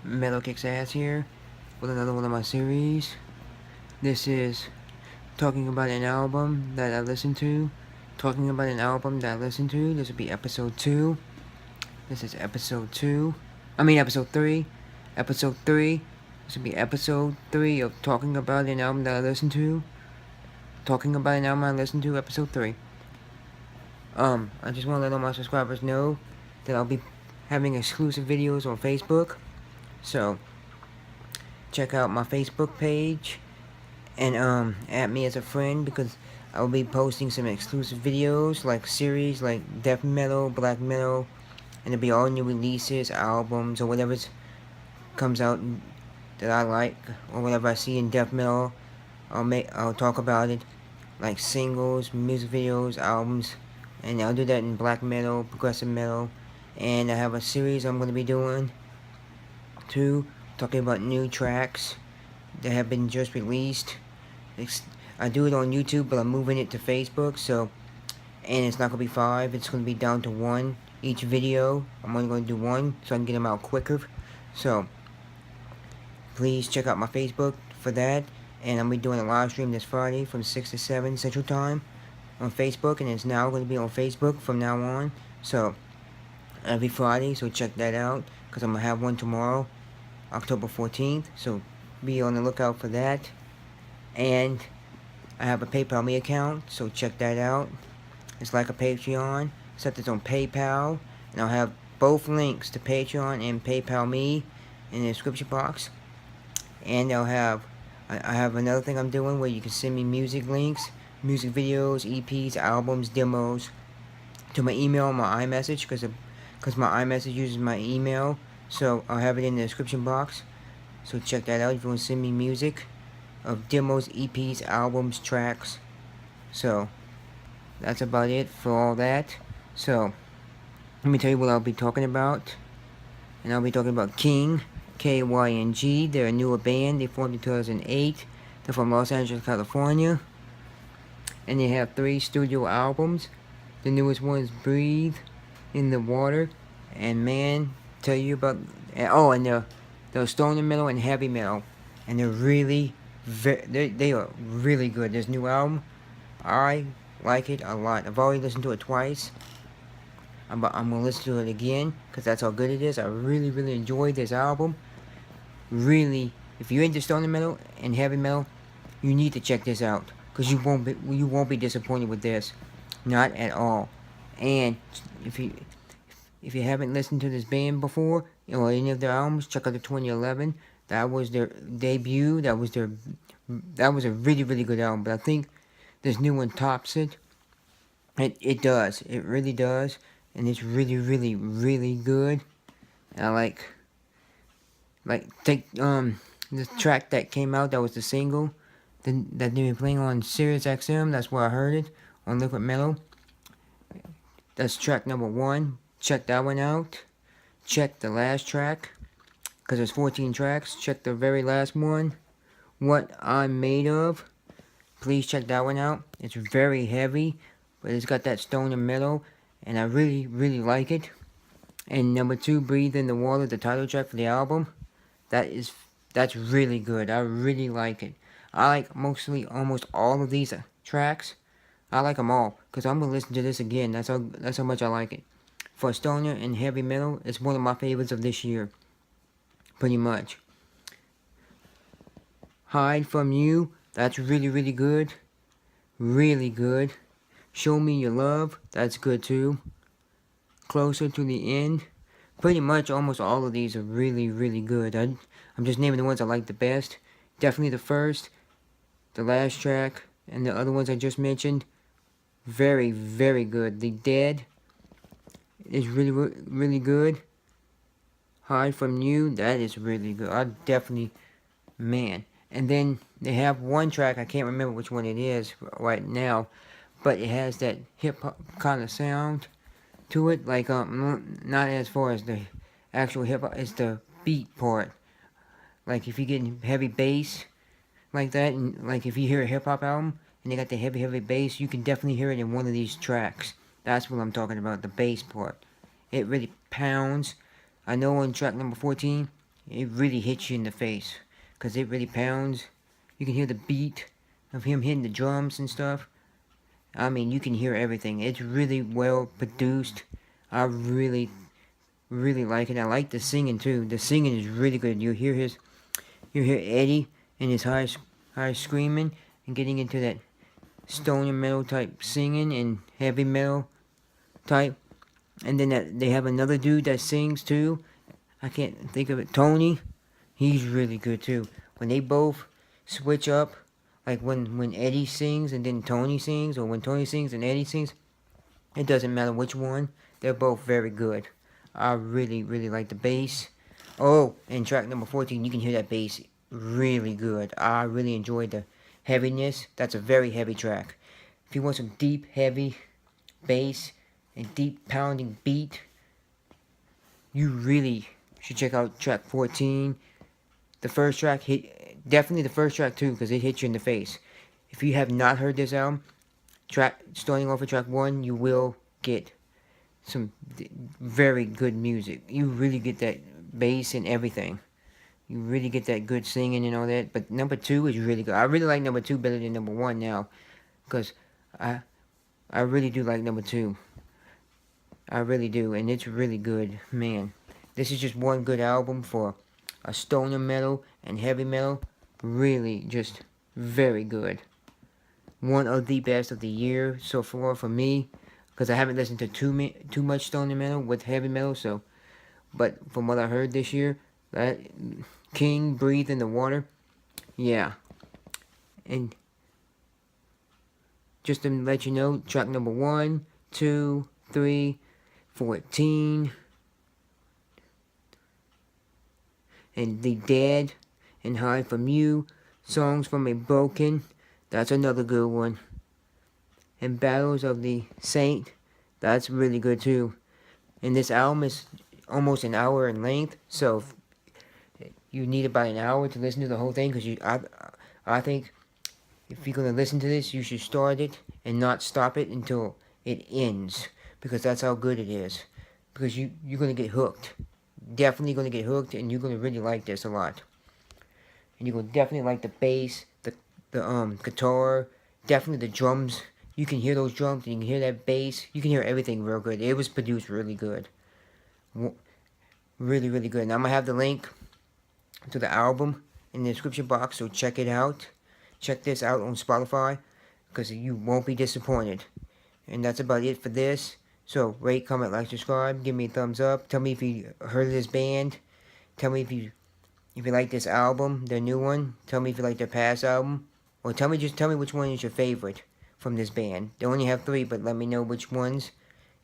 Metal Kicks Ass here with another one of my series. This is talking about an album that I listened to. This will be episode 2. This is episode 2. Episode 3. Episode 3. This will be episode 3 of talking about an album that I listened to. Episode 3. I just want to let all my subscribers know that I'll be having exclusive videos on Facebook. So, check out my Facebook page and add me as a friend, because I will be posting some exclusive videos like series like death metal, black metal, and it'll be all new releases, albums, or whatever comes out that I like, or whatever I see in death metal. I'll talk about it, like singles, music videos, albums, and I'll do that in black metal, progressive metal, and I have a series I'm going to be doing too, talking about new tracks that have been just released. I do it on YouTube, but I'm moving it to Facebook, and it's not going to be 5, it's going to be down to 1 each video. I'm only going to do 1, so I can get them out quicker. So, please check out my Facebook for that, and I'm going to be doing a live stream this Friday from 6 to 7 Central Time on Facebook, and it's now going to be on Facebook from now on, so, every Friday, so check that out, because I'm going to have one tomorrow, October 14th, so be on the lookout for that. And I have a PayPal me account, so check that out. It's like a Patreon, except it's on PayPal, and I'll have both links to Patreon and PayPal me in the description box. And I have another thing I'm doing where you can send me music links, music videos, EPs, albums, demos to my email, my iMessage, because my iMessage uses my email, so I'll have it in the description box. So check that out if you want to send me music of demos, EPs, albums, tracks. So that's about it for all that. So let me tell you what I'll be talking about. And I'll be talking about Kyng, Kyng. They're a newer band. They formed in 2008. They're from Los Angeles, California. And they have 3 studio albums. The newest one is Breathe in the Water. And Man, tell you about... Oh, and they're stoner metal and heavy metal. And they're really... They are really good. This new album, I like it a lot. I've already listened to it twice. I'm gonna listen to it again because that's how good it is. I really enjoyed this album. Really, if you're into stoner metal and heavy metal, you need to check this out, because you won't be disappointed with this, not at all. And if you haven't listened to this band before or any of their albums, check out the 2011. That was their debut. That was a really good album. But I think this new one tops it. It does. It really does. And it's really good. And I like take the track that came out, that was the single that they were playing on Sirius XM. That's where I heard it, on Liquid Metal. That's track number 1. Check that one out. Check the last track, because there's 14 tracks. Check the very last one, What I'm Made Of. Please check that one out. It's very heavy, but it's got that stoner metal, and I really like it. And number 2, Breathe in the Water, the title track for the album. That's really good. I really like it. I like almost all of these tracks. I like them all, because I'm going to listen to this again. That's how much I like it. For stoner and heavy metal, it's one of my favorites of this year. Pretty much. Hide From You, that's really good. Really good. Show Me Your Love, that's good too. Closer to the End. Pretty much almost all of these are really good. I'm just naming the ones I like the best. Definitely the first, the last track, and the other ones I just mentioned. Very good. The Dead is really good. Hide From You, that is really good. I definitely, man. And then they have one track, I can't remember which one it is right now, but it has that hip-hop kind of sound to it, like, not as far as the actual hip-hop, it's the beat part. Like, if you get heavy bass like that, and like if you hear a hip-hop album, and they got the heavy bass, you can definitely hear it in one of these tracks. That's what I'm talking about, the bass part. It really pounds. I know on track number 14, it really hits you in the face. Because it really pounds. You can hear the beat of him hitting the drums and stuff. I mean, you can hear everything. It's really well produced. I really like it. I like the singing too. The singing is really good. You hear Eddie in his high screaming and getting into that stoner metal type singing and heavy metal type. And then they have another dude that sings too. I can't think of it. Tony. He's really good too. When they both switch up, like when Eddie sings and then Tony sings, or when Tony sings and Eddie sings, it doesn't matter which one. They're both very good. I really like the bass. Oh, and track number 14, you can hear that bass really good. I really enjoyed the heaviness. That's a very heavy track. If you want some deep, heavy bass and deep pounding beat, you really should check out track 14. The first track definitely the first track too, because it hits you in the face. If you have not heard this album, starting off with track 1, you will get some very good music. You really get that bass and everything. You really get that good singing and all that. But number 2 is really good. I really like number 2 better than number 1 now, because I really do like number 2. I really do, and it's really good, man. This is just one good album for a stoner metal and heavy metal. Really, just very good. One of the best of the year so far for me, because I haven't listened to too much stoner metal with heavy metal. So, but from what I heard this year, that King, Breathe in the Water, yeah. And just to let you know, track number 1, 2, 3, 14, and The Dead, and Hide From You, Songs from a Broken, that's another good one. And Battles of the Saint, that's really good too. And this album is almost an hour in length, so you need about an hour to listen to the whole thing, because I think if you're going to listen to this, you should start it and not stop it until it ends, because that's how good it is. Because you're going to get hooked. Definitely going to get hooked, and you're going to really like this a lot. And you're going to definitely like the bass, the guitar, definitely the drums. You can hear those drums, and you can hear that bass. You can hear everything real good. It was produced really good. Really good. And I'm going to have the link to the album in the description box, so check it out. Check this out on Spotify, because you won't be disappointed. And that's about it for this. So rate, comment, like, subscribe. Give me a thumbs up. Tell me if you heard of this band. Tell me if you like this album, their new one. Tell me if you like their past album. Or just tell me which one is your favorite from this band. They only have 3, but let me know which ones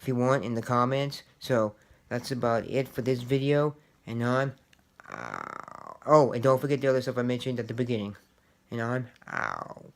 if you want in the comments. So that's about it for this video. And I'm oh, and don't forget the other stuff I mentioned at the beginning. And I'm out.